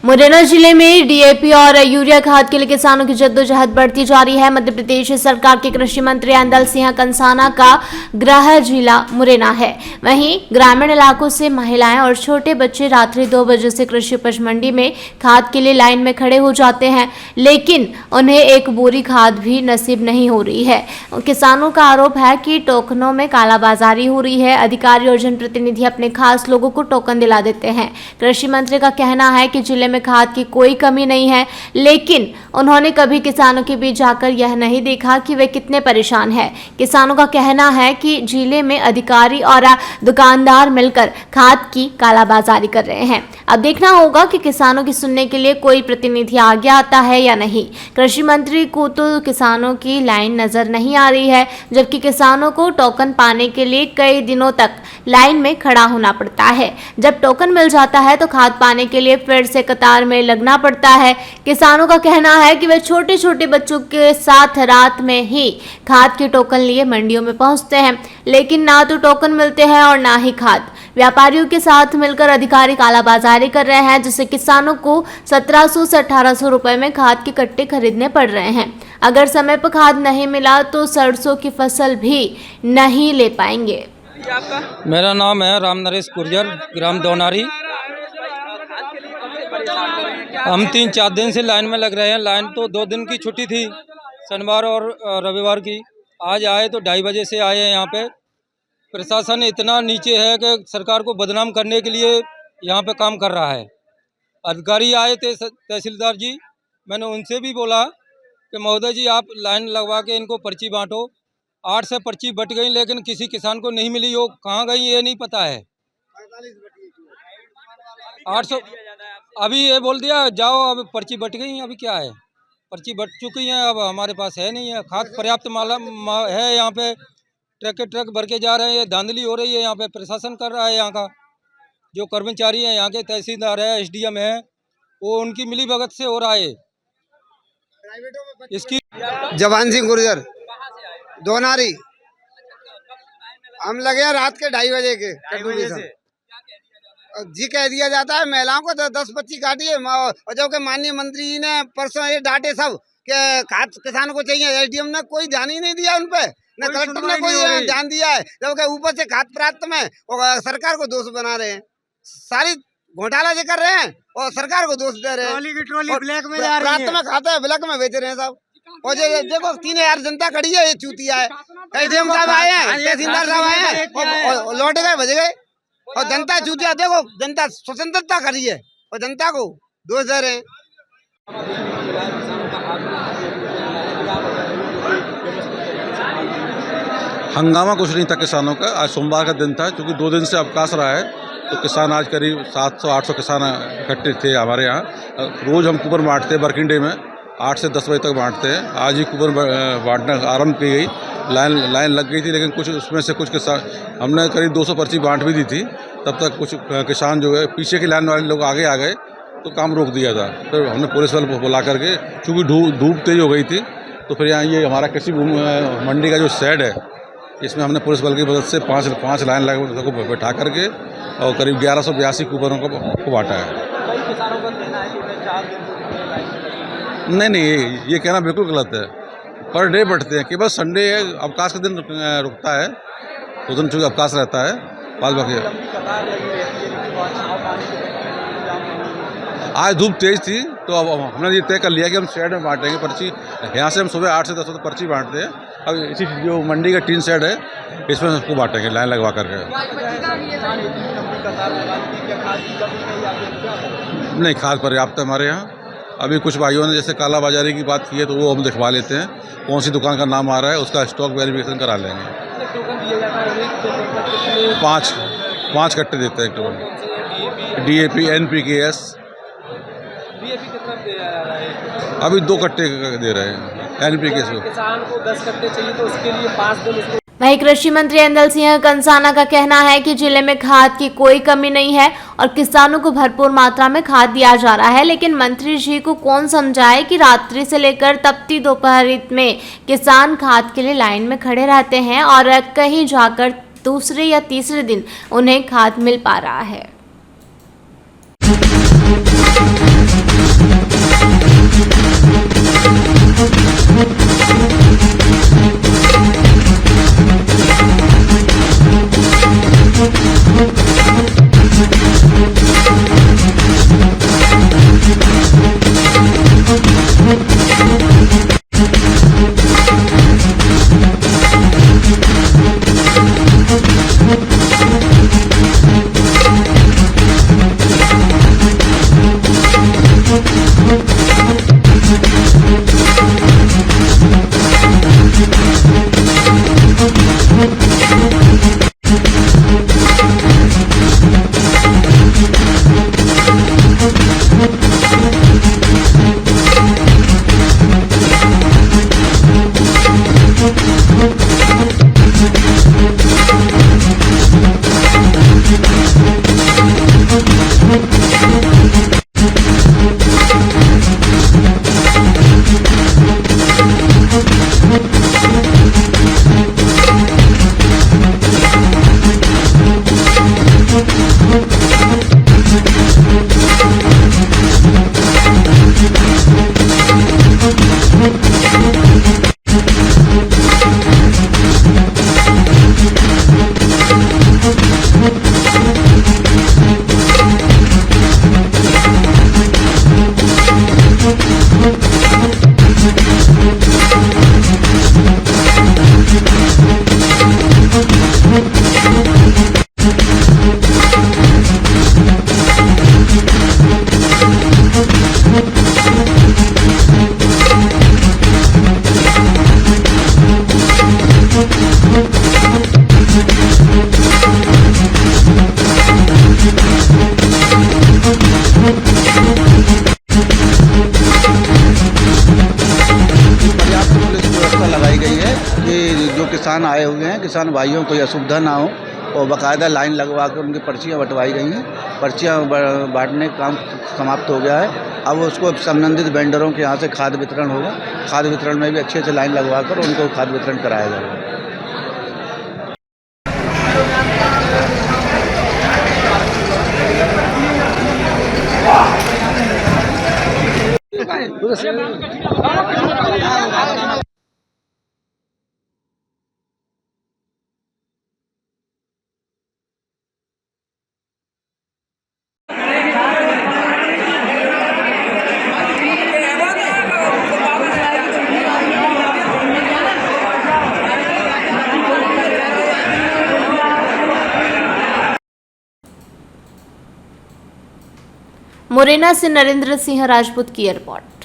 मुरैना जिले में डीएपी और यूरिया खाद के लिए किसानों की जद्दोजहद बढ़ती जा रही है। मध्य प्रदेश सरकार के कृषि मंत्री ऐंदल सिंह कंसाना का गृह जिला मुरैना है। वहीं ग्रामीण इलाकों से महिलाएं और छोटे बच्चे रात्रि 2 बजे से कृषि उपज मंडी में खाद के लिए लाइन में खड़े हो जाते हैं, लेकिन उन्हें एक बोरी खाद भी नसीब नहीं हो रही है। किसानों का आरोप है कि टोकनों में कालाबाजारी हो रही है। अधिकारी और जनप्रतिनिधि अपने खास लोगों को टोकन दिला देते हैं। कृषि मंत्री का कहना है कि जिले में खाद की कोई कमी नहीं है, लेकिन उन्होंने कभी किसानों के बीच जाकर यह नहीं देखा कि वे कितने परेशान हैं। किसानों का कहना है कि जिले में अधिकारी और दुकानदार मिलकर खाद की कालाबाजारी कर रहे हैं। अब देखना होगा कि किसानों की सुनने के लिए कोई प्रतिनिधि आगे आता है या नहीं। कृषि मंत्री को तो किसानों की लाइन नजर नहीं आ रही है, जबकि किसानों को टोकन पाने के लिए कई दिनों तक लाइन में खड़ा होना पड़ता है। जब टोकन मिल जाता है तो खाद पाने के लिए फिर से कतार में लगना पड़ता है। किसानों का कहना है कि वे छोटे छोटे बच्चों के साथ रात में ही खाद के टोकन लिए मंडियों में पहुंचते हैं, लेकिन ना तो टोकन मिलते हैं और ना ही खाद। व्यापारियों के साथ मिलकर अधिकारी कालाबाजारी कर रहे हैं, जिससे किसानों को 1700 से 1800 रुपए में खाद के कट्टे खरीदने पड़ रहे हैं। अगर समय पर खाद नहीं मिला तो सरसों की फसल भी नहीं ले पाएंगे। मेरा नाम है राम नरेश कुर्जर, ग्राम दोनारी। हम 3-4 दिन से लाइन में लग रहे हैं। लाइन तो 2 दिन की छुट्टी थी, शनिवार और रविवार की। आज आए तो 2:30 बजे से आए हैं यहाँ पे। प्रशासन इतना नीचे है कि सरकार को बदनाम करने के लिए यहाँ पे काम कर रहा है। अधिकारी आए थे, तहसीलदार जी, मैंने उनसे भी बोला कि महोदय जी आप लाइन लगवा के इनको पर्ची बांटो। 8 से पर्ची बट गई, लेकिन किसी किसान को नहीं मिली। वो कहाँ गई ये नहीं पता है। 800 अभी ये बोल दिया जाओ, अब पर्ची बट गई, अभी क्या है, पर्ची बट चुकी है, अब हमारे पास है नहीं है। खाद पर्याप्त है यहाँ पे, ट्रक के ट्रक भर के जा रहे हैं। धांधली हो रही है यहाँ पे, प्रशासन कर रहा है। यहाँ का जो कर्मचारी है, यहाँ के तहसीलदार है, एसडीएम है, वो उनकी मिली भगत से हो रहा है। इसकी जवान सिंह गुर्जर, दोनारी। हम लगे हैं रात के 2:30 बजे के। जी कह दिया जाता है महिलाओं को 10 पर्ची काटी है, और जो के माननीय मंत्री जी ने परसों ये डांटे सब के खाद किसानों को चाहिए। एसडीएम ने कोई ध्यान ही नहीं दिया उन पे, न कलेक्टर ने कोई ध्यान दिया है। जबकि ऊपर से खाद प्राप्त में सरकार को दोष बना रहे हैं, सारी घोटाला जो कर रहे हैं और सरकार को दोष दे रहे हैं। ट्रॉली ब्लैक में जा रही है, में खाता है, ब्लैक में बेच रहे हैं सब। और देखो 3000 जनता खड़ी है, ये चूतिया है। एसडीएम साहब आए हैं, तहसीलदार साहब आए हैं और लौट गए, बज गए। और जनता चूतिया, देखो जनता स्वतंत्रता करी है और जनता को दोष दे रहे हैं। हंगामा कुछ नहीं था किसानों का। आज सोमवार का दिन था, क्योंकि 2 दिन से अवकाश रहा है, तो किसान आज करीब 700-800 किसान इकट्ठे थे हमारे यहाँ। रोज़ हम कूपन बांटते हैं, वर्किंग डे में 8 से 10 बजे तक बांटते हैं। आज ही कूपन बांटना आरंभ की गई। लाइन लग गई थी, लेकिन कुछ उसमें से कुछ किसान, हमने करीब 200 पर्ची बांट भी दी थी। तब तक कुछ किसान जो है पीछे की लाइन वाले लोग आगे आ गए, तो काम रोक दिया था। फिर हमने पुलिस वाले को बुला करके, चूँकि धूप तेज हो गई थी, तो फिर यहाँ ये हमारा कृषि मंडी का जो शेड है, इसमें हमने पुलिस बल की मदद से 5 लाइन लगा को बैठा करके और करीब 1182 कूपनों को बांटा है। नहीं, ये कहना बिल्कुल गलत है। पर डे बढ़ते हैं, केवल संडे अवकाश के दिन रुकता है, उस दिन चूँकि अवकाश रहता है। बाद बाकी आज धूप तेज थी, तो अब हमने ये तय कर लिया कि हम शेड में बांटेंगे पर्ची। यहाँ से हम सुबह 8 से 10 तक पर्ची बांटते हैं। अब इसी जो मंडी का टीन शेड है, इसमें सबको बांटेंगे लाइन लगवा करके। नहीं, खाद पर्याप्त है हमारे यहाँ। अभी कुछ भाइयों ने जैसे कालाबाजारी की बात की है, तो वो हम दिखवा लेते हैं। कौन सी दुकान का नाम आ रहा है, उसका स्टॉक वेरिफिकेशन करा लेंगे। 5 कट्टे देते हैं टोटल। डीएपी, NPKS अभी 2 कट्टे दे रहे हैं NPKS को। किसान को 10 कट्टे चाहिए, तो उसके लिए 5 दिन। वहीं कृषि मंत्री ऐंदल सिंह कंसाना का कहना है कि जिले में खाद की कोई कमी नहीं है और किसानों को भरपूर मात्रा में खाद दिया जा रहा है, लेकिन मंत्री जी को कौन समझाए कि रात्रि से लेकर तपती दोपहर में किसान खाद के लिए लाइन में खड़े रहते हैं और कहीं जाकर दूसरे या तीसरे दिन उन्हें खाद मिल पा रहा है। किसान आए हुए हैं। किसान भाइयों को कोई असुविधा ना हो और बाकायदा लाइन लगवा कर उनकी पर्चियाँ बंटवाई गई हैं। पर्चियाँ बांटने का काम समाप्त हो गया है। अब उसको संबंधित वेंडरों के यहाँ से खाद वितरण होगा। खाद वितरण में भी अच्छे से लाइन लगवा कर उनको खाद वितरण कराया जाएगा। मुरैना से नरेंद्र सिंह राजपूत की रिपोर्ट।